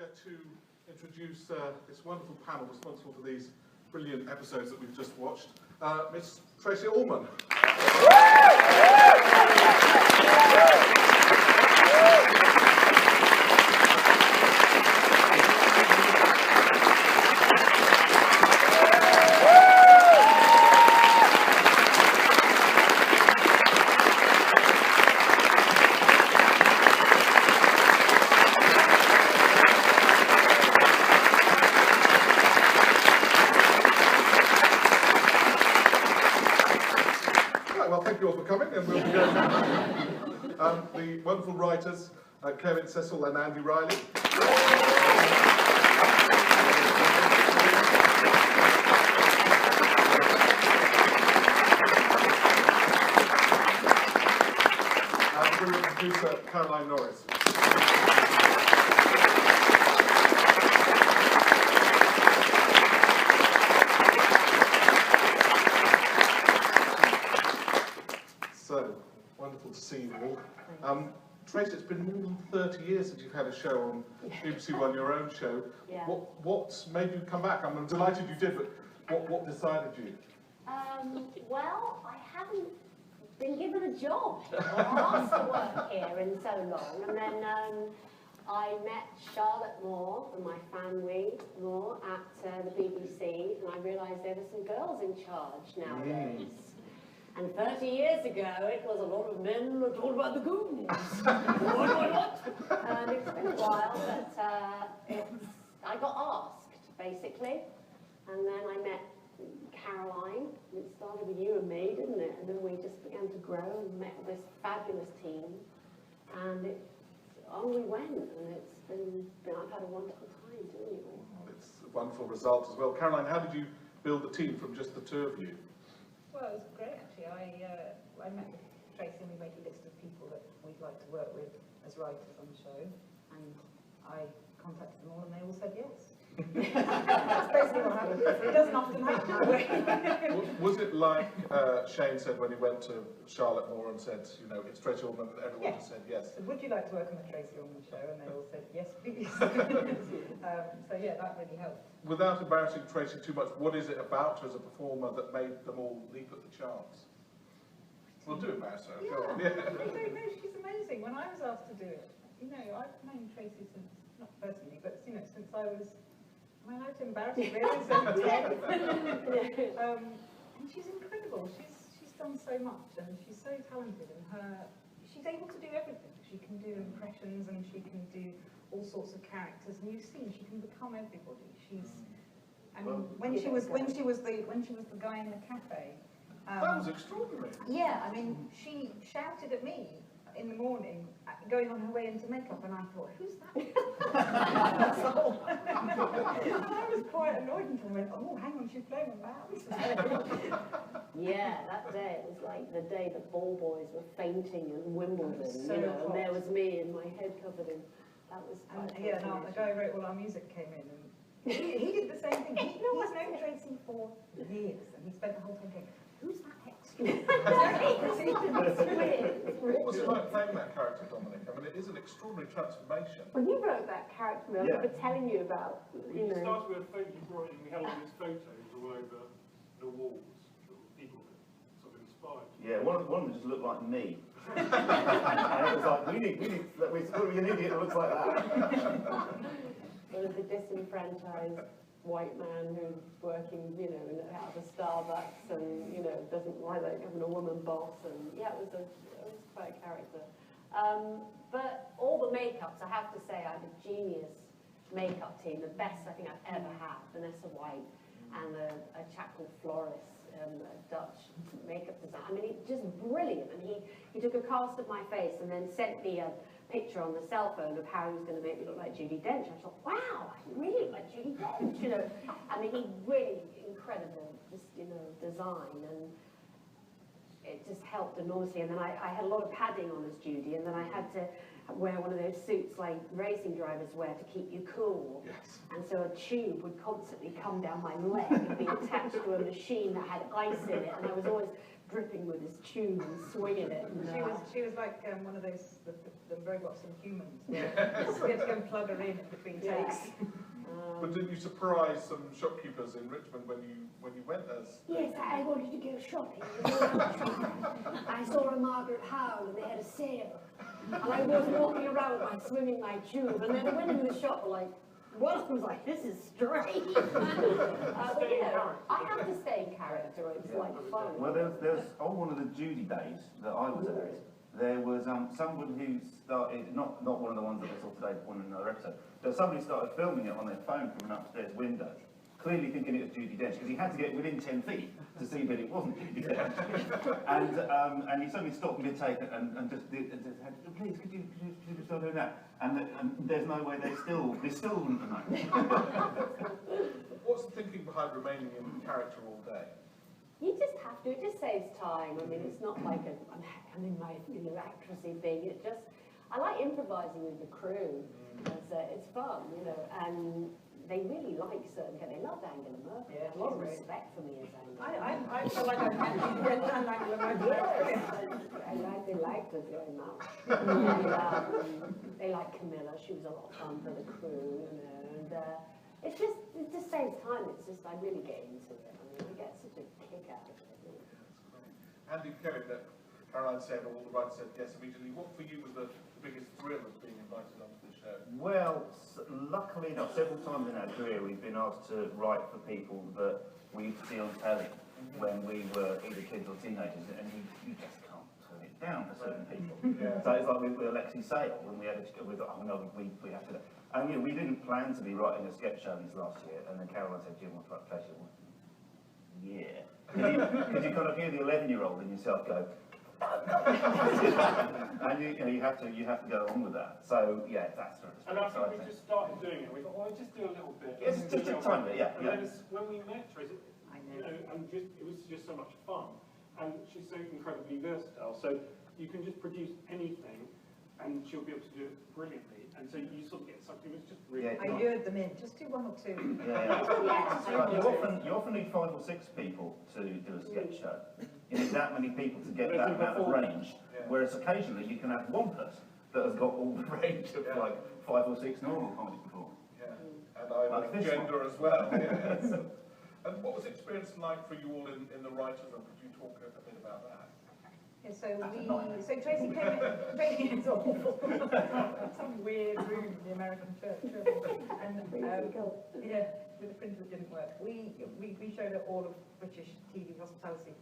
get to introduce this wonderful panel responsible for these brilliant episodes that we've just watched. Miss Tracey Ullman. Thank you all for coming, and we'll be going the wonderful writers, Kevin Cecil and Andy Riley. And brilliant producer, Caroline Norris. So, wonderful to see you all. Tracy, it's been more than 30 years since you've had a show on BBC One, your own show. Yeah. What made you come back? I'm delighted you did, but what decided you? Well, I haven't been given a job or asked to work here in so long, and then I met Charlotte Moore and my family Moore at the BBC, and I realised there were some girls in charge nowadays. And 30 years ago, it was a lot of men who talked about the goons. What? And it's been a while, but I got asked, basically. And then I met Caroline. It started with you and me, didn't it? And then we just began to grow and met this fabulous team. And on we went. And I've had a wonderful time doing it all. Well, it's a wonderful result as well. Caroline, how did you build the team from just the two of you? Well, it was great actually. I met with Tracey and we made a list of people that we'd like to work with as writers on the show, and I contacted them all and they all said yes. That's basically what happened. It doesn't often happen that way. Was it like Shane said when he went to Charlotte Moore and said, you know, it's Tracey Ullman, and everyone just said yes? So would you like to work on the Tracey Ullman show? And they all said yes, please. So yeah, that really helped. Without embarrassing Tracey too much, what is it about her as a performer that made them all leap at the chance? We'll do embarrass her. Yeah. Go on. Yeah. No, she's amazing. When I was asked to do it, you know, I've known Tracey since, not personally, but you know, since I was, am I allowed to embarrass her really? So 10. And she's incredible. She's done so much, and she's so talented, and she's able to do everything. She can do impressions, and she can do all sorts of characters, and you've seen she can become everybody. I mean, when she was the guy in the cafe. That was extraordinary. Yeah, I mean, she shouted at me in the morning, going on her way into makeup, and I thought, who's that? That's all. And I was quite annoyed until I went, oh, hang on, she's playing a mouse. Yeah, that day, it was like the day the ball boys were fainting in Wimbledon, So you know, hot. and there was me and my head covered in, that was quite Yeah, no, the guy who wrote all our music came in, and he did the same thing. He's known Tracey for years, and he spent the whole time going, who's that extra? What was it like playing that character, Dominic? I mean, it is an extraordinary transformation. When you wrote that character, I remember telling you about, We started with a photo drawing, we had all these photos all over the walls, people that sort of inspired. Yeah, one of them just looked like me. And it was like, we're an idiot that looks like that. There was a disenfranchised white man who's working, you know, out of a Starbucks and, you know, doesn't like having a woman boss, and yeah, it was quite a character. But all the makeups, I have to say, I had a genius makeup team, the best I think I've ever had. Vanessa White and a chap called Floris, a Dutch makeup designer. I mean, just brilliant. And he took a cast of my face and then sent me a picture on the cell phone of how he was going to make me look like Judi Dench. I thought, wow, I really look like Judi Dench, you know. I mean, he really incredible, just, you know, design, and it just helped enormously. And then I had a lot of padding on as Judy, and then I had to wear one of those suits like racing drivers wear to keep you cool. Yes. And so a tube would constantly come down my leg and be attached to a machine that had ice in it, and I was always dripping with this tube and swinging it. And, She was like one of those the robots and humans. Yeah. So we had to go and plug her in between takes. But didn't you surprise some shopkeepers in Richmond when you went as? Yes, I wanted to go shopping. I saw a Margaret Howell and they had a sale. And I was walking around with my swimming my tube, and then I went into the shop like, well, I was like, this is strange. But you know, I have to stay in character, it's like fun. Well, there's on one of the Judy days that I was at, there was someone who started, not one of the ones that I saw today, but one in another episode, but somebody started filming it on their phone from an upstairs window, clearly thinking it was Judi Dench, because he had to get within 10 feet to see that it wasn't Judi Dench. And he suddenly stopped mid-take and just said, please, could you stop doing that? And there's no way they still wouldn't have known. What's the thinking behind remaining in character all day? You just have to, it just saves time. I mean, it's not like I'm in my actressy thing. It just, I like improvising with the crew. It's fun, you know, and they really like certain characters. They loved Angela Merkel. Yeah, a lot of she's great. respect for me as Angela. I feel like I'm Angela Merkel. Yes, they liked her very much. And, they liked Camilla. She was a lot of fun for the crew, you know. And it just saves time. It's just I really get into it. I mean, I get such a kick out of it. You know. Andy Kerry, that Caroline said, all the writers said yes immediately. What for you was the biggest thrill of being invited onto the show? Well, luckily enough, several times in our career we've been asked to write for people that we used to see on telly when we were either kids or teenagers, and you just can't turn it down for certain people. Yeah. So it's like with Alexi Sale, when we had we thought, oh no, we have to. And we didn't plan to be writing a sketch show this last year, and then Caroline said, do you want to write a play? Yeah. Because you kind of hear the 11-year-old in yourself go, and you have to go along with that. So yeah, that's sort of. And I think we just started doing it. We thought, well, just do a little bit. Yes, just a tiny bit, yeah. And then when we met Tracey, you know, and it was just so much fun, and she's so incredibly versatile. So you can just produce anything, and she'll be able to do it brilliantly. And so you sort of get sucked in. It's just really. Yeah, I lured them in. Just do one or two. Yeah. You often need 5 or 6 people to do a sketch show. You need that many people to get that amount of range. Whereas occasionally you can have one person that has got all the range of like 5 or 6 normal comedy performers. Yeah, and I'm Like a this gender as well. Yes. And what was the experience like for you all in the writers' room? Could you talk a bit about that? Yeah, so Tracey came in, Tracey is awful. Some weird room in the American church. And yeah, with the printer that didn't work. We showed her all of British TV hospitality.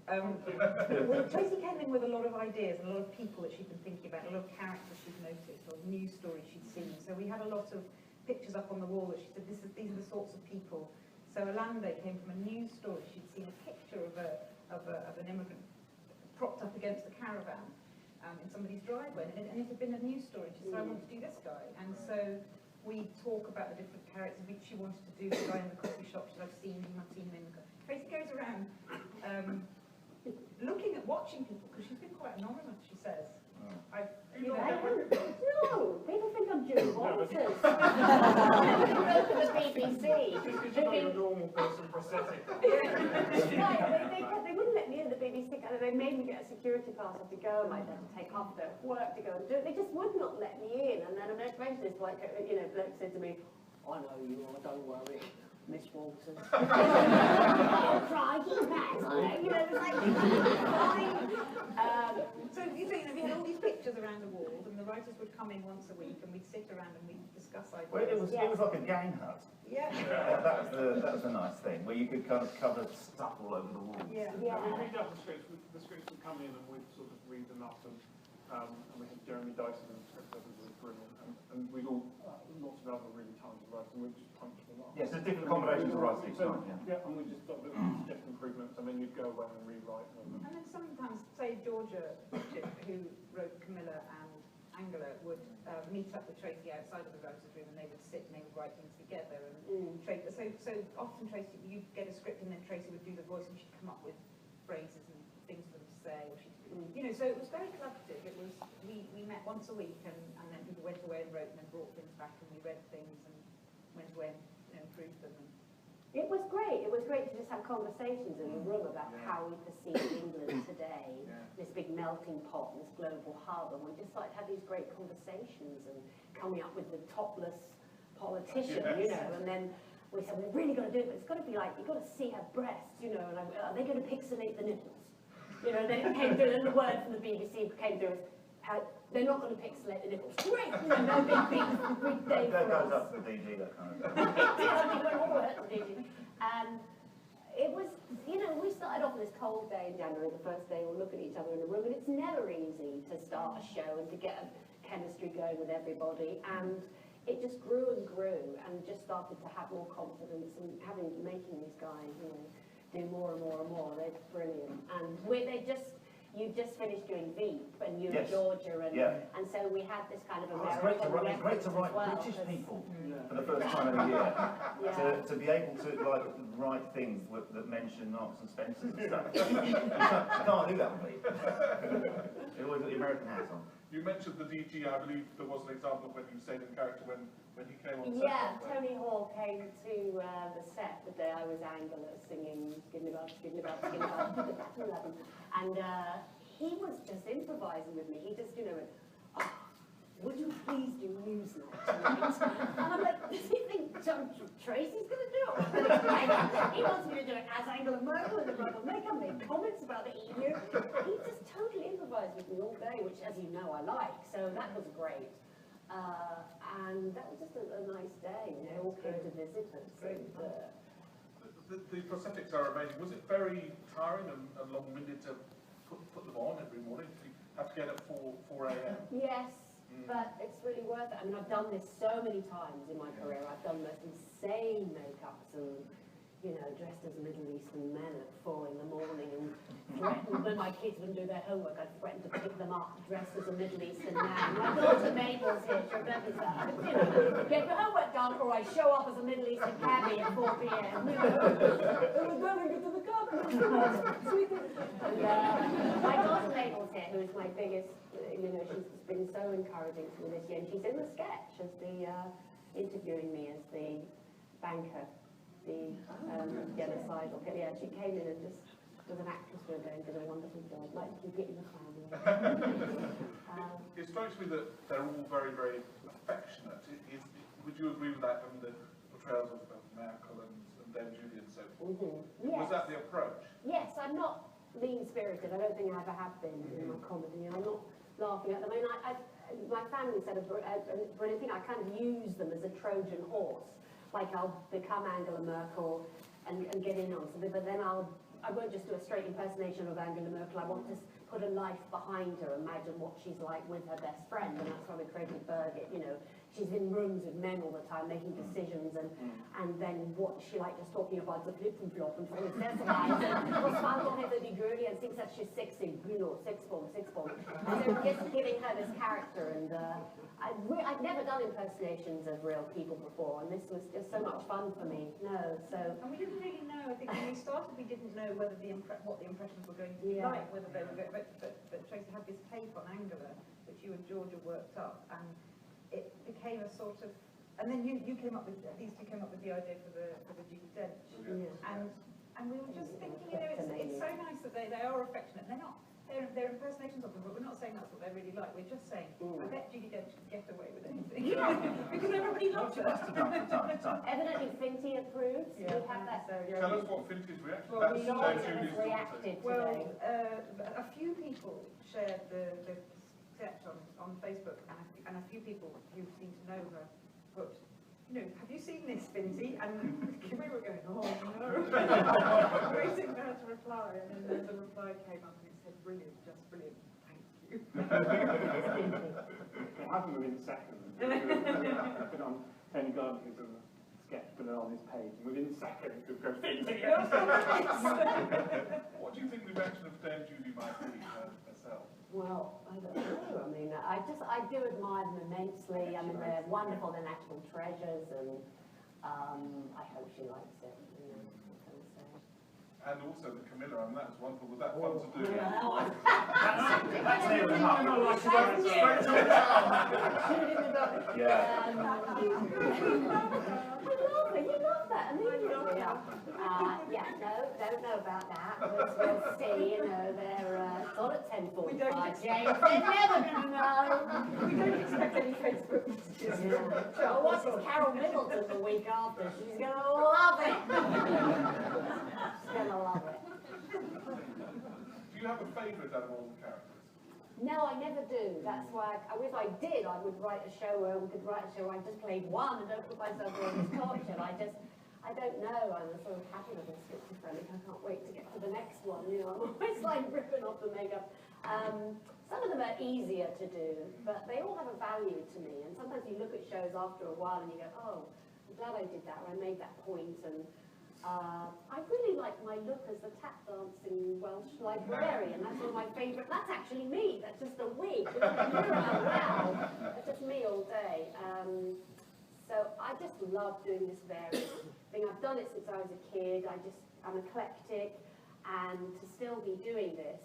Tracey came in with a lot of ideas and a lot of people that she'd been thinking about, a lot of characters she'd noticed or news stories she'd seen. So we had a lot of pictures up on the wall that she said, these are the sorts of people. So Alanda came from a news story. She'd seen a picture of an immigrant propped up against the caravan in somebody's driveway, and it had been a news story. She said, I want to do this guy. And so we talk about the different characters, which she wanted to do, the guy in the coffee shop, she said, I've seen him in the coffee. Tracey goes around watching people, because she's been quite anonymous, she says. No, people think I'm Julie Walters. Go to the BBC. Just because you're not a normal person prosthetic. They wouldn't let me in the BBC. They made me get a security pass. I had to go, and I had to take half their work to go and do it. They just would not let me in. And then eventually, this bloke said to me, I know you are, don't worry, Miss Walters. I'll try, keep that. It's like, So we had all these pictures around the walls, and the writers would come in once a week, and we'd sit around and we'd discuss ideas. Well, it was like a gang hut. Yeah. That was the nice thing, where you could kind of cover stuff all over the walls. Yeah. We read out the scripts would come in and we'd sort of read them up, and we had Jeremy Dyson and the script editors was brilliant, and we'd all, lots of other really talented writers, and we'd just punch them up. Yes, there's different combinations of writing each time, Yeah, and we just got the suggest improvements, and then you'd go away and rewrite them. And then sometimes, say Georgia, who wrote Camilla and Angela, would meet up with Tracey outside of the writers' room, and they would sit and they would write things together. And so often Tracey, you'd get a script, and then Tracey would do the voice, and she'd come up with phrases and things for them to say, or so it was very collaborative. It was we met once a week, and then people went away and wrote, and then brought things back, and we read things and went away and improved them. And It was great. It was great to just have conversations in the room about how we perceive England today, this big melting pot, this global hub, and we just like had these great conversations and coming up with the topless politician, you know, and then we said, we've really got to do it, but it's got to be like, you've got to see her breasts, you know, and are they going to pixelate the nipples? You know, and then it came through, and the word from the BBC came through as, they're not going to pixelate the nipples. Great! You know, no big day for us. That goes up to DG, that kind of thing. We went all the way up to DG. And it was, you know, we started off on this cold day in January, the first day we'll look at each other in the room, and it's never easy to start a show and to get a chemistry going with everybody. And it just grew and grew, and just started to have more confidence and making these guys, you know, do more and more and more. They're brilliant. And you just finished doing Veep, and you and Georgia, and so we had this kind of American it's great to write British people for the first time in a year. To be able to like write things that mention Marks and Spencers and stuff. You can't do that with me. You always got the American hat on. You mentioned the DG. I believe there was an example of when you stayed in character when he came on set. Yeah, Tony Hall came to the set the day I was Angela singing Skinny Bub, Skinny Bub, Skinny Bub, and he was just improvising with me. He just, you know, went, oh, would you please do Newsnight tonight? And I'm like, does he think Tracey's going to do it? He wants me to do it as Angela Merkel in the rubber makeup, make comments about the EU. He just totally improvised with me all day, which, as you know, I like. So that was great. And that was just a nice day. They all came to visit us. And, the prosthetics are amazing. Was it very tiring and long-winded to put them on every morning? Did you have to get at 4 a.m.? Yes, but it's really worth it. I mean, I've done this so many times in my career. I've done the most insane makeups and, you know, dressed as Middle Eastern men at 4 in the morning and threatened when my kids wouldn't do their homework, I threatened to pick them up dressed as a Middle Eastern man. My daughter Mabel's here, she remembers that. You know, get your homework done or I show up as a Middle Eastern cabbie at 4 p.m. You know, we're going to the car. And my daughter Mabel's here, who is my biggest, you know, she's been so encouraging to me this year, and she's in the sketch as the, interviewing me as the banker. The other side of it. Yeah, she came in and just was an actress for a day and did a wonderful job. Like to keep it in the family. It strikes me that they're all very, very affectionate. Would you agree with that? I mean, the portrayals of Merkel and Dame Judy and so forth. Yes. Was that the approach? Yes, I'm not mean-spirited. I don't think I ever have been in my comedy. I'm not laughing at them. I mean, my family said a brilliant thing. I kind of use them as a Trojan horse. Like I'll become Angela Merkel and get in on something, but then I won't just do a straight impersonation of Angela Merkel. I want to put a life behind her, imagine what she's like with her best friend, and that's why we created Birgit. You know, she's in rooms with men all the time, making decisions, and then what she like just talking about the flip and flop and all this exercise, and what's fun on her the girly and thinks that she's sexy, you know, six bomb. And so just giving her this character, and I've never done impersonations of real people before, and this was just so much fun for me. And we didn't really know. I think when we started, we didn't know whether what the impressions were going to be like, whether they were going. But Tracey had this tape on Angela, which you and Georgia worked up, and it became a sort of. And then you came up with these two came up with the idea for the Judi Dench, and we were just thinking, you know, it's so nice that they are affectionate. They're not. They're impersonations of them, but we're not saying that's what they're really like. We're just saying, I bet Judi Dench could get away with anything. Because everybody loves her. Evidently, Finty approves. Yeah, we have that. Tell us what Finty's reaction. Well, That's Georgia Judy's has daughter. reacted Well, today. a few people shared the sketch on Facebook, and a few people who seem to know her put, you know, have you seen this, Finty? And we were going, oh no, waiting for her to reply, and then the reply came up and it said, brilliant, just brilliant, thank you. It happened within seconds. I've been on Tony Gardner, who's on the sketch, put it on his page, and within seconds it goes, Finty! What do you think the reaction of Dame Judy might be herself? Well, I don't know. I mean, I do admire them immensely. I mean, they're wonderful. They're national treasures, and I hope she likes it. You know, what can I say? And also the Camilla, I mean, that was wonderful. Was that fun to do? That's near enough. You love that, immediately. Yeah, no, don't know about that, but we'll see, you know, they're not at 10:45, James, they're never going to know. We don't expect any Facebook messages. Yeah. Oh, what's this Carol Middleton the week after? She's going to love it. She's going to love it. Do you have a favourite out of all the characters? No, I never do. That's why, if I did, I would write a show where we could write a show where I just played one and don't put myself through all this torture. I don't know. I'm a sort of happy little schizophrenic. I can't wait to get to the next one. You know, I'm always like ripping off the makeup. Some of them are easier to do, but they all have a value to me. And sometimes you look at shows after a while and you go, oh, I'm glad I did that, or I made that point. And I really like my look as the tap dancing Welsh librarian. That's one of my favourite. That's actually me. That's just a wig. Wow. That's just me all day. So I just love doing this varied thing. I've done it since I was a kid. I'm eclectic, and to still be doing this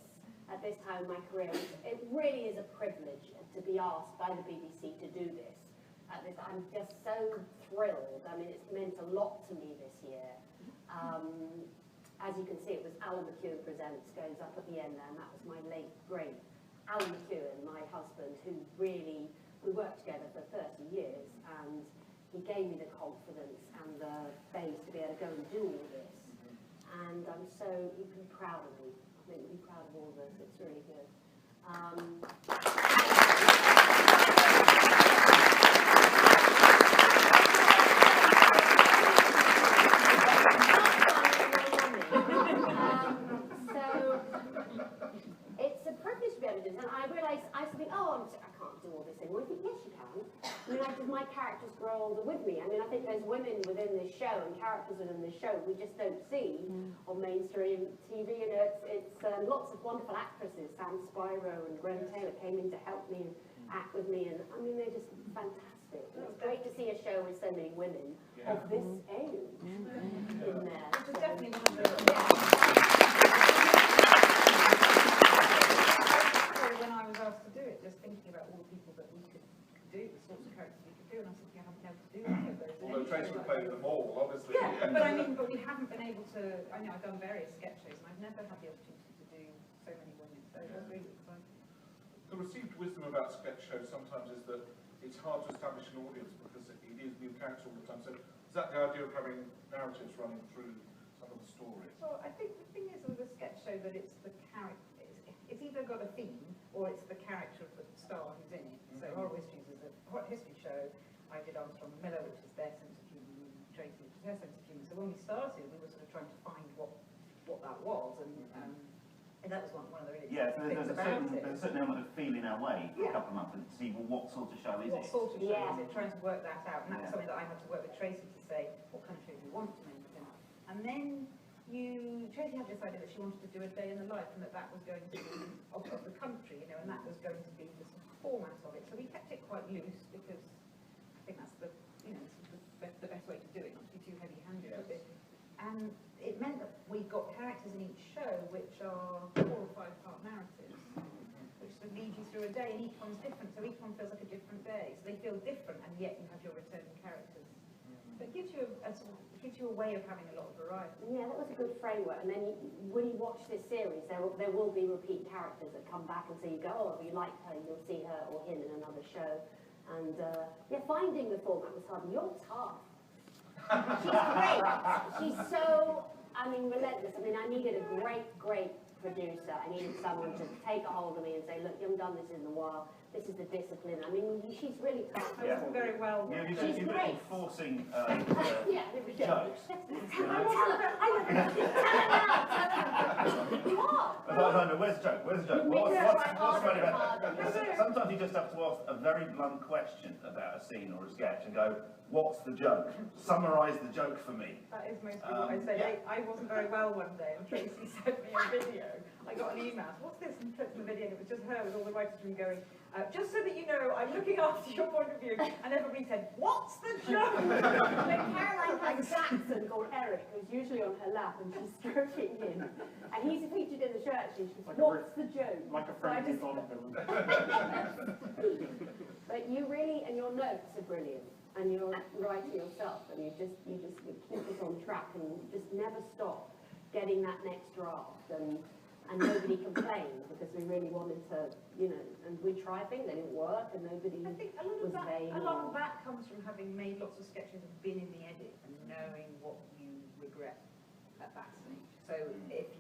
at this time in my career, it really is a privilege to be asked by the BBC to do this. I'm just so thrilled. I mean, it's meant a lot to me this year. As you can see, it was Alan McEwen Presents goes up at the end there, and that was my late, great Alan McEwen, my husband, who really, we worked together for 30 years, and he gave me the confidence and the base to be able to go and do all this. And I'm so, you can be proud of me. I think you'll be proud of all of us. It's really good. It's a privilege to be able to do this, and I realised, I used to think, oh, I can't do all this anymore. I think, yes, you can. I mean, my characters grow older with me. I mean, I think there's women within this show and characters within this show we just don't see on mainstream TV. You know, it's lots of wonderful actresses. Sam Spiro and Gwen Taylor came in to help me and act with me, and I mean, they're just fantastic. And it's great to see a show with so many women of this age in there. Which is definitely one of the... When I was asked to do it, just thinking about all the people that we could do, the sorts of characters we could do, and I said, I haven't been able to do any of those. Although Tracey played them all, obviously. Yeah, but we haven't been able to, I know I've done various sketch shows, and I've never had the opportunity to do so many women, so it was really exciting. The received wisdom about sketch shows sometimes is that it's hard to establish an audience because it is new characters all the time. So is that the idea of having narratives running through some of the stories? So I think the thing is with a sketch show that it's the character, it's either got a theme or it's the character of the star who's in it. So Horror Histories is a history show. I did Armstrong Miller, which is their sense of humour, and Tracey, which is their sense of humour. So when we started, we were sort of trying to find what that was, and that was one of the really so things about it. there's a certain element of feeling our way for a couple of months and see, well, what sort of show is What it? sort of show is it? Trying to work that out, and that's something that I had to work with Tracey to say, what kind of show do you want to make? And then Tracey had this idea that she wanted to do a day in the life, and that was going to be of the country, and that was going to be the sort of format of it. So we kept it quite loose because I think that's the best way to do it, not to be too heavy-handed with it. And it meant that we got characters in each show which are 4 or 5 part narratives, which sort of lead you through a day, and each one's different, so each one feels like a different day. So they feel different, and yet you have your returning characters. So it gives you a way of having a lot of variety. Yeah, that was a good framework. And then when you watch this series, there will be repeat characters that come back and say, you go, oh, if you like her, you'll see her or him in another show. And finding the format was hard. You're tough. She's great. She's so, relentless. I needed a great producer. I needed someone to take a hold of me and say, look, you haven't done this in a while. This is the discipline. She's really tough. I wasn't very well. She's great. Forcing Yeah, jokes. Tell her now. You are. No, where's the joke? Where's the joke? What's funny about that? Sometimes you just have to ask a very blunt question about a scene or a sketch and go, what's the joke? Summarise the joke for me. That is mostly what I say. I wasn't very well one day, and Tracey sent me a video. I got an email. What's this? And clicked the video, and it was just her with all the writers' room going, just so that you know, I'm looking after your point of view. And everybody said, what's the joke? Caroline has Jackson called Eric, who's usually on her lap, and she's stroking him. And he's featured in the show, actually. She's like, what's the joke? Like a friend who's on film. But you really, and your notes are brilliant. and you're writing yourself, and you keep us on track, and you just never stop getting that next draft, and nobody complained, because we really wanted to, you know, and we tried things, they didn't work, and nobody I think was vain. a lot of that comes from having made lots of sketches and been in the edit and knowing what you regret at that stage. So if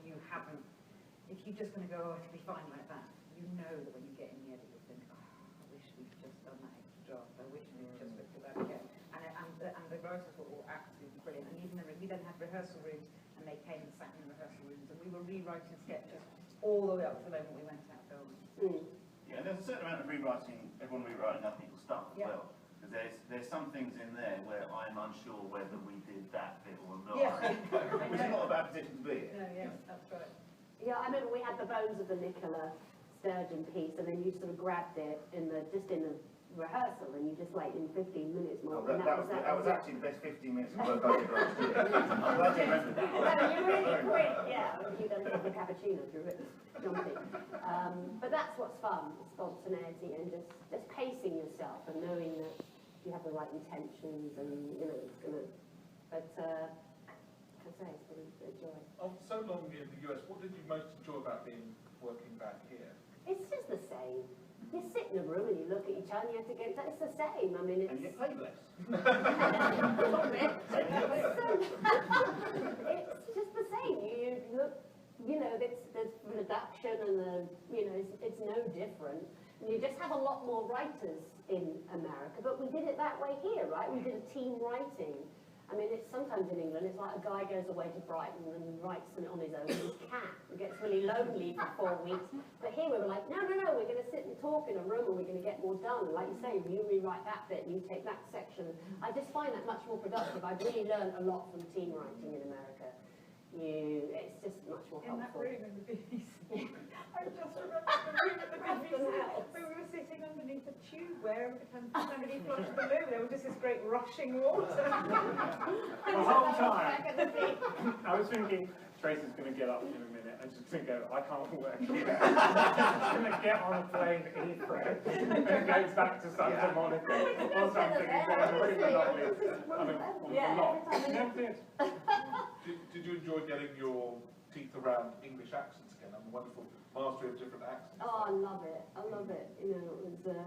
you're just going to go, oh, it'll be fine like that, you know that when you get in the edit, you think, oh, I wish we'd just done that extra draft, I wish we'd just looked at that again. And the writers were all absolutely brilliant, and even we then had rehearsal rooms, and they came and sat in the rehearsal rooms, and we were rewriting sketches all the way up to the moment we went out filming. Yeah, there's a certain amount of rewriting, everyone rewriting other people's stuff as well. Because there's some things in there where I'm unsure whether we did that bit or not. Yeah. Which is not a bad position to be in. No, yes, that's right. Yeah, I remember we had the bones of the Nicola Sturgeon piece, and then you sort of grabbed it in the rehearsal, and you just like in 15 minutes more. Oh, that was actually the best 15 minutes of work I did last year. I'm glad you remembered that. No, you really quit, yeah. You done a couple of cappuccinos, you're a bit jumpy. But that's what's fun, spontaneity, and just pacing yourself and knowing that you have the right intentions, and you know it's gonna. But I say it's been a joy. After so long in the US, what did you most enjoy about working back here? It's just the same. You sit in a room and you look at each other and you have to get, it's the same. I mean, it's... And you get paid less. It's just the same. You look, you know, there's production and it's no different. And you just have a lot more writers in America, but we did it that way here, right? We did a team writing. I mean, it's sometimes in England, it's like a guy goes away to Brighton and writes something on his own, and his cat gets really lonely for 4 weeks. But here we were like, no, we're going to sit and talk in a room, and we're going to get more done. And like you say, you rewrite that bit, and you take that section. I just find that much more productive. I've really learned a lot from team writing in America. It's just much more In that helpful. room in the BBC. I just remember the room in the BBC where we were sitting underneath a tube where every time somebody flushed the loo, there was just this great rushing water. The whole time, I was thinking, Tracey's going to get up in a minute and she's going to go, I can't work here. She's going to get on a plane in Heathrow and goes back to Santa Monica or something and says, really monopolies. I mean, a lot. Never did. Did you enjoy getting your teeth around English accents again? I'm a wonderful mastery of different accents. Oh, I love it. I love it. You know, it was,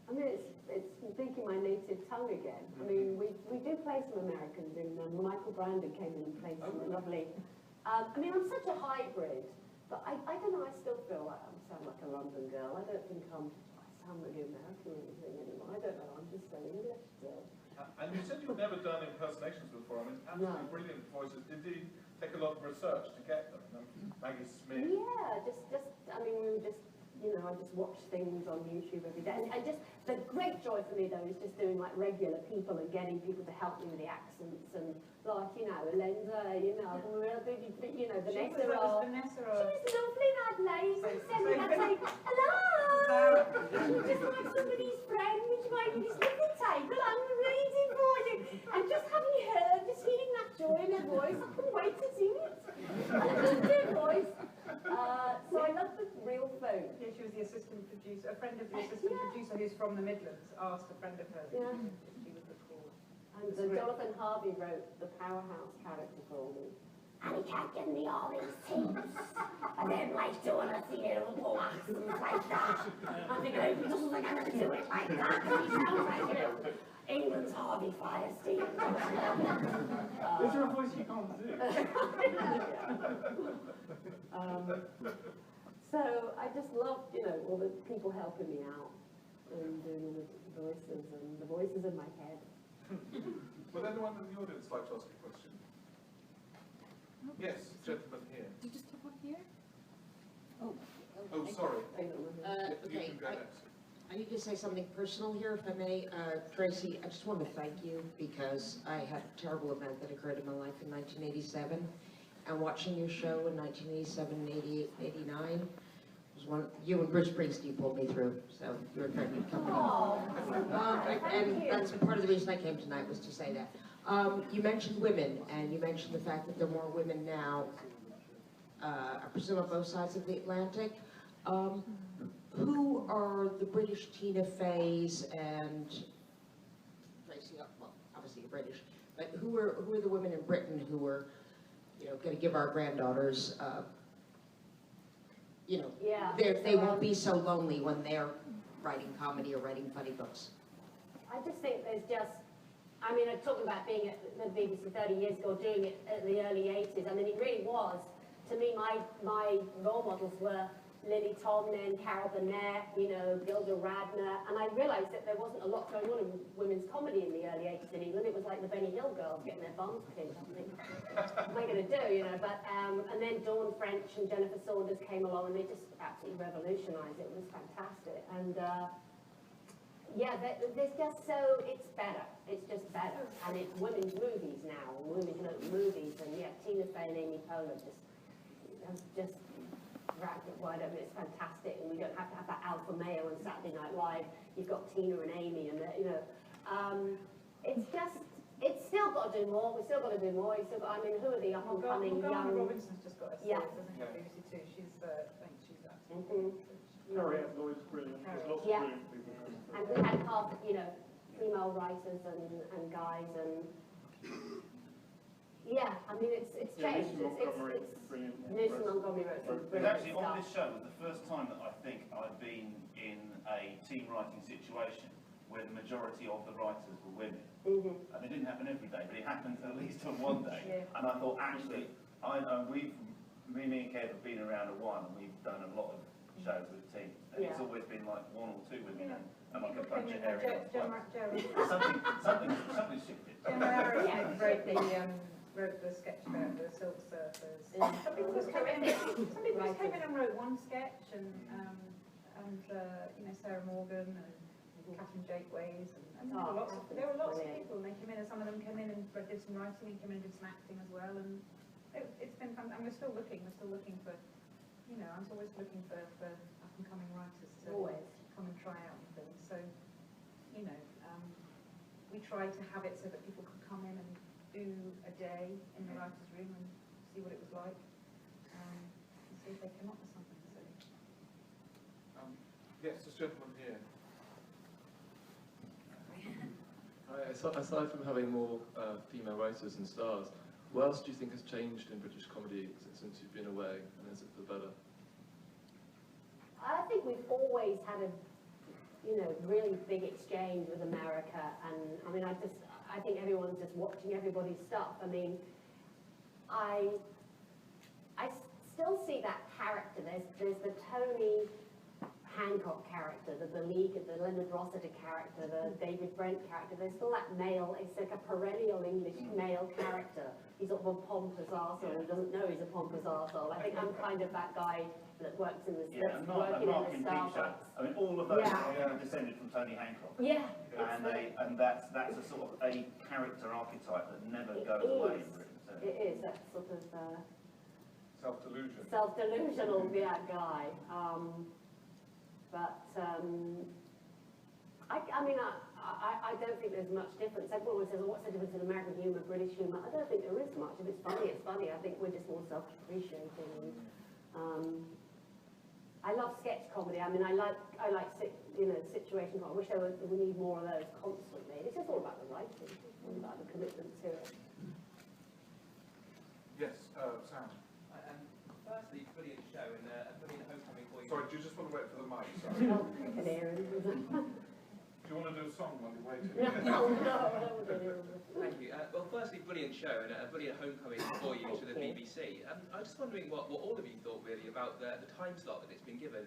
I mean, it's speaking my native tongue again. I mean, we do play some Americans in, Michael Brandon came in and played some lovely. I mean, I'm such a hybrid, but I don't know, I still feel like I sound like a London girl. I don't think I sound really American or anything anymore. I don't know, I'm just so English still. And you said you've never done impersonations before. I mean, absolutely brilliant voices. Did you take a lot of research to get them? Maggie Smith. Yeah, I mean, we were just, you know, I just watch things on YouTube every day. And just, the great joy for me, though, is just doing, like, regular people and getting people to help me with the accents. And, like, you know, Linda, you know, Vanessa. She was lovely, that lady. She said, I'd say, hello! You're just like somebody's friend. Would you mind this little table? I'm reading for you. And just having heard, just hearing that joy in her voice, I couldn't wait to see it. I loved her voice. So I love the real folk. Yeah, she was the assistant producer, a friend of the assistant producer who's from the Midlands, asked a friend of hers if she would record. And Jonathan Harvey wrote the Powerhouse character for me. And he kept giving me all these tips. And then like doing a little accents like that. I'm thinking, I hope he doesn't think I'm going to do it like that. Because he sounds like, you know, England's Harvey Firestein. Is there a voice you can't do? So I just loved, you know, all the people helping me out and doing all the voices and the voices in my head. Would anyone in the audience like to ask a question? Yes, gentleman here. Did you stop up here? Oh. Oh, sorry. You Okay, can go next. I need to say something personal here, if I may. Tracey, I just want to thank you because I had a terrible event that occurred in my life in 1987. And watching your show in 1987, 88, 89 was one, you and Bruce Springsteen pulled me through, so you were very good company. And that's part of the reason I came tonight was to say that. You mentioned women, and you mentioned the fact that there are more women now, I presume on both sides of the Atlantic. Who are the British Tina Feys and who are the women in Britain who were, you know, going to give our granddaughters, you know, Yeah. they won't be so lonely when they're writing comedy or writing funny books? I just think there's just, I mean, I'm talking about being at the BBC 30 years ago, doing it at the early 80s. I mean, it really was, to me, my role models were Lily Tomlin, Carol Burnett, you know, Gilda Radner, and I realised that there wasn't a lot going on in women's comedy in the early 80s in England. It was like the Benny Hill girls getting their bums kicked. I think, what am I going to do, you know? But and then Dawn French and Jennifer Saunders came along, and they just absolutely revolutionised it. It was fantastic, and yeah, there's just so it's better. It's just better, and it's women's movies now, women's movies, and yeah, Tina Fey and Amy Poehler just wrapped it wide open. It's fantastic, and we don't have to have that alpha male on Saturday Night Live. You've got Tina and Amy, and you know, it's still got to do more. We've still got to do more. You've still got, I mean, who are the up and coming Morgana young? Robinson's just got a series, hasn't she, on BBC Two. She's, I think she's absolutely. Harriet Lloyd's brilliant. There's lots of Yeah. brilliant people coming through. And we had half, you know, female writers and guys, and yeah, I mean, it's Yeah, changed. Lucy Montgomery is brilliant. Lucy Montgomery wrote some But brilliant actually, on stuff. this show was the first time that I think I've been in a team writing situation where the majority of the writers were women. Mhm. And it didn't happen every day, but it happened at least on one day. Yeah. And I thought, actually, me and Kev have been around a while, and we've done a lot of shows with teams. And it's Yeah. always been like one or two women and like a People bunch came of in, hairy Gemma ones. Something shifted. Gemma Harrison Yeah. wrote the sketch about the Silk Surfers. Yeah. Some people just came in, and wrote one sketch, and you know, Sarah Morgan and Catherine Jakeways, and there were lots of people. And they came in, and some of them came in and did some writing, and came in and did some acting as well. And it's been fun. And we're still looking for, you know, I'm always looking for up and coming writers to come and try out and things. So, you know, we try to have it so that people could come in and do a day in the writer's room and see what it was like, and see if they came up with something. So. Yes, this gentleman here. Aside from having more female writers and stars, what else do you think has changed in British comedy since you've been away, and is it for the better? I think we've always had a, you know, really big exchange with America, and I mean, I think everyone's just watching everybody's stuff. I mean, I still see that character. There's the Tony Hancock character, the Beleaguered, the Leonard Rossiter character, the David Brent character. There's still that male, it's like a perennial English male character. He's sort of a pompous arsehole who doesn't know he's a pompous arsehole. I think I'm kind of that guy that works in the, And Mark in Peep Show. I mean, all of those are descended from Tony Hancock. Yeah. And that's a sort of a character archetype that never goes away in Britain. So. It is, that sort of Self-delusion. self-delusional guy. I mean, I don't think there's much difference. Everyone always says, well, what's the difference in American humour, British humour? I don't think there is much. If it's funny, it's funny. I think we're just more self-appreciating. I love sketch comedy. I mean, I like situation comedy. I wish we need more of those constantly. It's just all about the writing. It's all about the commitment to it. Yes, Sam. Firstly, brilliant show and a brilliant homecoming for you. Sorry, do you just want to wait for the mic? Sorry. Oh, I can hear him. Do you want to do a song while you're waiting? No, I don't want to hear him. Thank you. Well, firstly, brilliant show and a brilliant homecoming for you to the BBC. I was just wondering what all of you thought really about the time slot that it's been given,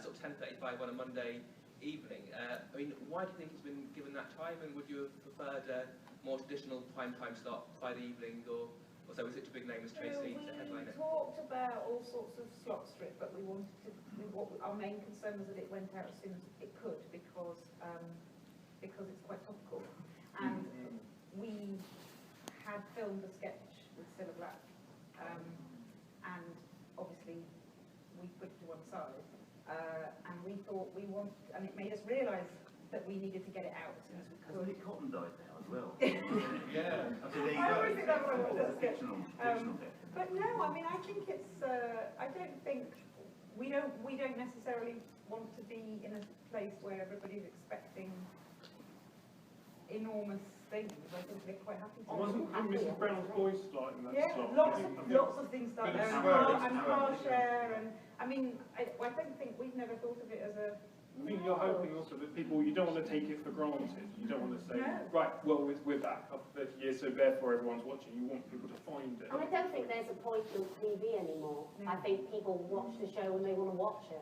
sort of 10:35 on a Monday evening. I mean, why do you think it's been given that time, and would you have preferred a more traditional prime time slot by the evening, or so was it too big name as Tracey to headline We it? talked about all sorts of slots for it, but we wanted to. Our main concern was that it went out as soon as it could because it's quite topical, and we had filmed a sketch with Cilla Black, and obviously we put it to one side, and we thought and it made us realise that we needed to get it out as soon as we could. Willie Cotton died now as well. Yeah. So there you I go. always think that one was There's a good. fictional bit. But no, I mean, I think it's. I don't think we don't necessarily want to be in a place where everybody's expecting enormous things. I think they're quite happy to. I wasn't Mrs. Brown's voice like in that Yeah, slot. lots of things start Bit of there, and swearing, and isn't car it? share, and I mean, I don't think we've never thought of it as a. I think you're hoping also that people, you don't want to take it for granted. You don't want to say, No. right, well, we're back after 30 years, so therefore everyone's watching. You want people to find it. And I don't think there's a point of TV anymore. No. I think people watch the show when they want to watch it.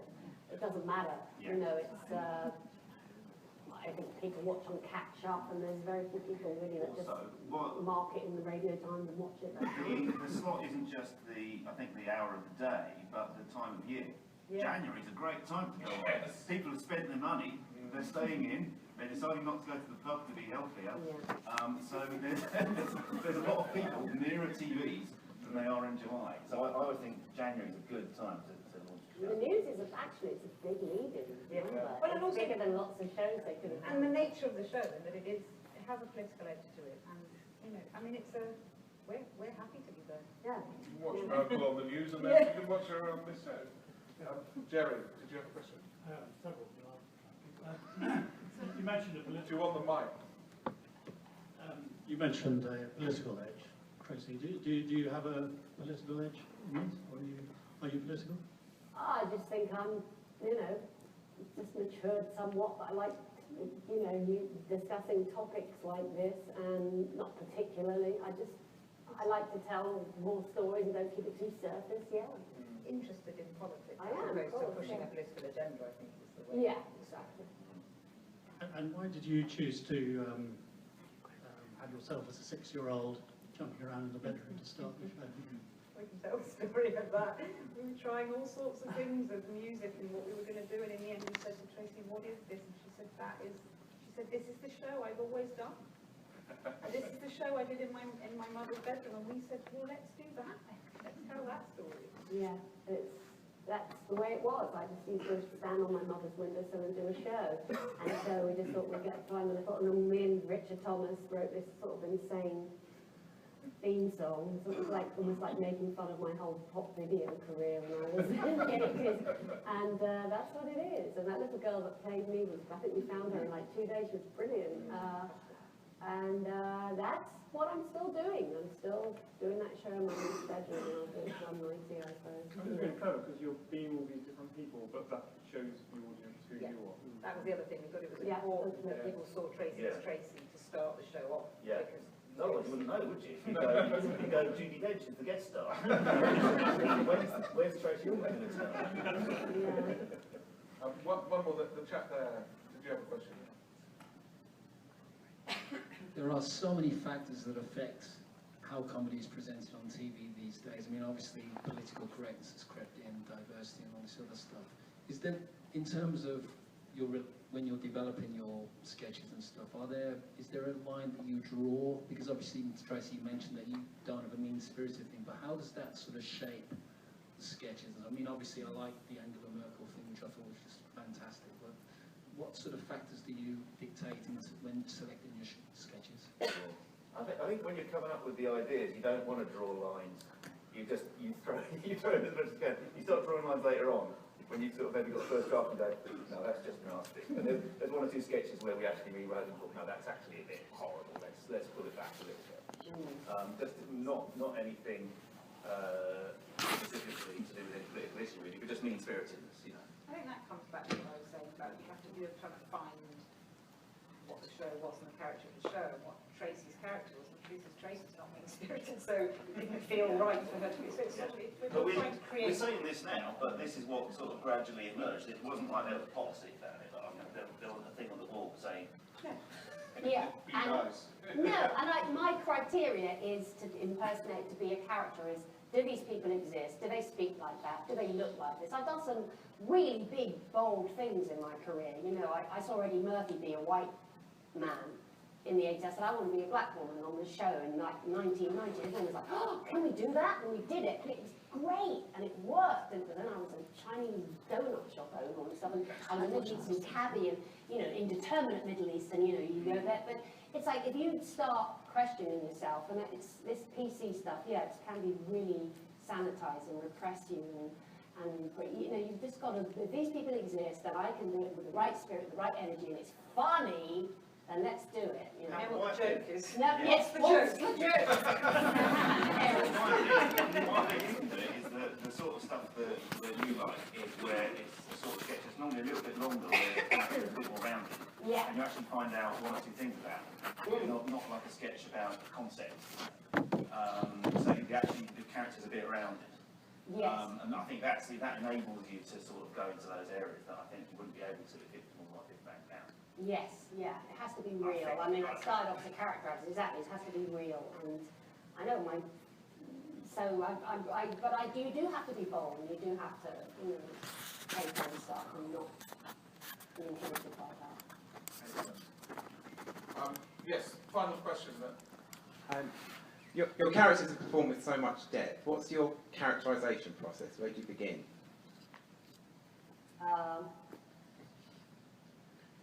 It doesn't matter. You know, it's, I think people watch and catch up, and there's very few people really that just Also, what, mark it in the Radio Times and watch it. the slot isn't just I think the hour of the day, but the time of year. Yeah. January's a great time to go on. Yes. People have spent their money, they're staying in, they're deciding not to go to the pub to be healthier. Yeah. So there's a lot of people nearer TVs than they are in July. So I would think January's a good time to launch the The show. news is actually it's a big lead-in. Yeah. Remember? Well, and It's also- bigger than lots of shows they could have And done. the nature of the show, and that it has a political edge to it, and you know, I mean, we're happy to be there. Yeah. You can watch Merkel on the news, and then you can watch her on this show. Jerry, did you have a question? Several, you mentioned a Do political. you want the mic? You mentioned a political edge, Tracey. Do you have a political edge in this, or are you political? I just think I'm, you know, just matured somewhat, but I like, you know, you discussing topics like this, and not particularly. I like to tell more stories and don't keep it too surface, yeah. Interested in politics, I am, as opposed to of course, pushing yeah. a political agenda, I think is the way. Yeah, exactly. And why did you choose to have yourself as a 6-year-old jumping around in the bedroom to start the show? We can tell the story of that. We were trying all sorts of things of music and what we were going to do, and in the end we said to Tracey, what is this? And she said, this is the show I've always done. And this is the show I did in my mother's bedroom, and we said, well, let's do that. Let's tell that story. Yeah, that's the way it was. I just used to stand on my mother's windowsill and do a show. And so we just thought we'd get time with it. And then me and Richard Thomas wrote this sort of insane theme song. So it was like almost like making fun of my whole pop video career when I was in the 80s. And that's what it is. And that little girl that played me was, I think we found her in like 2 days. She was brilliant. And that's what I'm still doing. I'm still doing that show in my mum's bedroom, and I'll do it till I'm 90, I suppose. I think it's really clever because you're being all these different people, but that shows the audience who Yeah. you are. That was the other thing. We thought it was Yeah, important that definitely. people saw Tracey as Tracey to start the show off. Yeah. Because Otherwise you wouldn't know, would you? You go Judy Dench is the guest star. Where's Tracey Ullman going to turn? Yeah. One more, the chap there. Did you have a question? There are so many factors that affect how comedy is presented on TV these days. I mean, obviously, political correctness has crept in, diversity and all this other stuff. Is there, in terms of when you're developing your sketches and stuff, is there a line that you draw? Because obviously, Tracey, you mentioned that you don't have a mean-spirited thing, but how does that sort of shape the sketches? I mean, obviously, I like the Angela Merkel thing, which I thought was just fantastic, but what sort of factors do you dictate when selecting your sketches? I think when you're coming up with the ideas, you don't want to draw lines. You throw in as much as you can. You start drawing lines later on when you sort of maybe got the first draft and go, no, that's just nasty. And there's 1 or 2 sketches where we actually rewrote and thought, no, that's actually a bit horrible. Let's pull it back a little bit. Just not anything specifically to do with any political issue, really, but just mean-spiritedness, you know. I think that comes back to what I was saying about you have to be trying to find what the show was and the character of the show and what Tracey's character was. And Tracey's not mean-spirited, so it didn't feel right for her to be. So it's But we're trying to create. we're saying this now, but this is what sort of gradually emerged. It wasn't like there was policy about it. There wasn't a thing on the wall saying, Yeah, Be and nice. no, and my criteria is to impersonate, to be a character is, do these people exist? Do they speak like that? Do they look like this? I've done some really big, bold things in my career. You know, I saw Eddie Murphy be a white man in the 80s. I said, I want to be a black woman on the show in like 1990. Everyone was like, oh, can we do that? And we did it. And it was great. And it worked. And then I was a Chinese donut shop owner and stuff. And I was Middle Eastern cabbie and, you know, indeterminate Middle Eastern, you know, you go there. But it's like, if you start questioning yourself, and it's this PC stuff, yeah, it can be really sanitize and repress you. And you know, you've just got to, if these people exist, then I can do it with the right spirit, the right energy, and it's funny, then let's do it, you know. I know what the joke is. No, yes, what's the joke? What I think you can do is the sort of stuff that you like is where it's the sort of sketch that's normally a little bit longer, where it's a bit more rounded. Yeah. And you actually find out one or two things about it. Not like a sketch about concept. So you actually, the characters a bit around it. Yes. And I think that enables you to sort of go into those areas that I think you wouldn't be able to if it was more like this back down. Yes, yeah, it has to be real. I mean, I started off as a character actor, exactly, it has to be real. And I know but you do have to be bold, and you do have to, you know, take on stuff and not be inhibited by that. Yes, final question then. Your characters are performed with so much depth. What's your characterisation process? Where do you begin?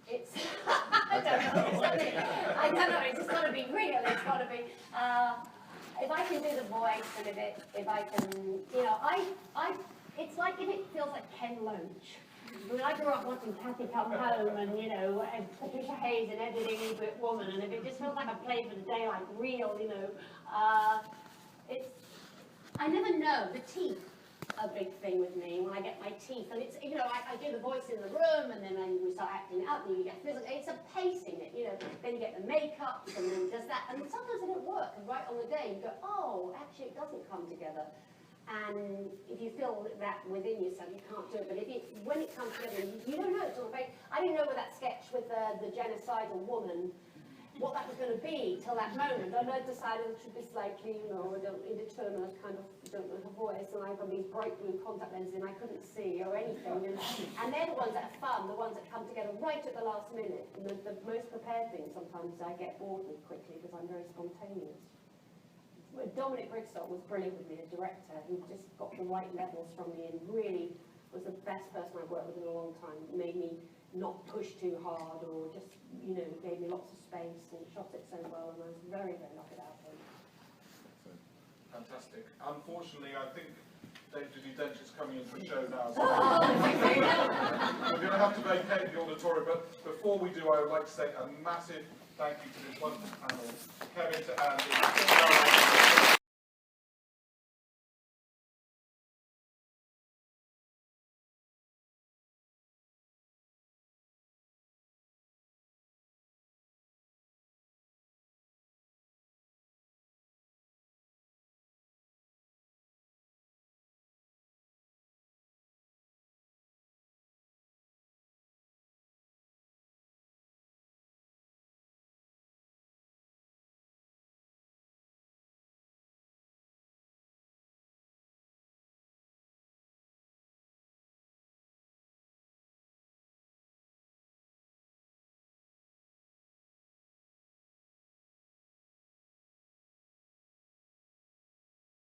It's, I don't know, it's just got to be real, it's got to be, if I can do the voice and if I can, you know, it's like if it feels like Ken Loach. I mean, I grew up watching Kathy Come Home and, you know, and Patricia Hayes and Editing English Woman, and if it just feels like a play for the day, like real, you know, I never know, the teeth are a big thing with me when I get my teeth, and it's, you know, I do the voice in the room, and then we start acting out, and you get physical, it's a pacing, you know, then you get the makeup, and then does that, and sometimes it don't work, and right on the day, you go, oh, actually it doesn't come together. And if you feel that within yourself, you can't do it. But when it comes together, you don't know. It's all about, I didn't know with that sketch with the genocidal woman, what that was going to be till that moment. And I decided it should be slightly, you know, indeterminate, kind of, don't know her voice. And I got these bright blue contact lenses and I couldn't see or anything. And they're the ones that are fun, the ones that come together right at the last minute. And the most prepared things sometimes I get bored with quickly because I'm very spontaneous. Dominic Brigstock was brilliant with me, a director who just got the right levels from me and really was the best person I've worked with in a long time. Made me not push too hard or just, you know, gave me lots of space and shot it so well, and I was very, very lucky to have him. Fantastic. Unfortunately, I think Judy Dench is coming into the show now. So we're going to have to vacate the auditorium, but before we do, I would like to say a massive thank you to this wonderful panel, Kevin, to Andy.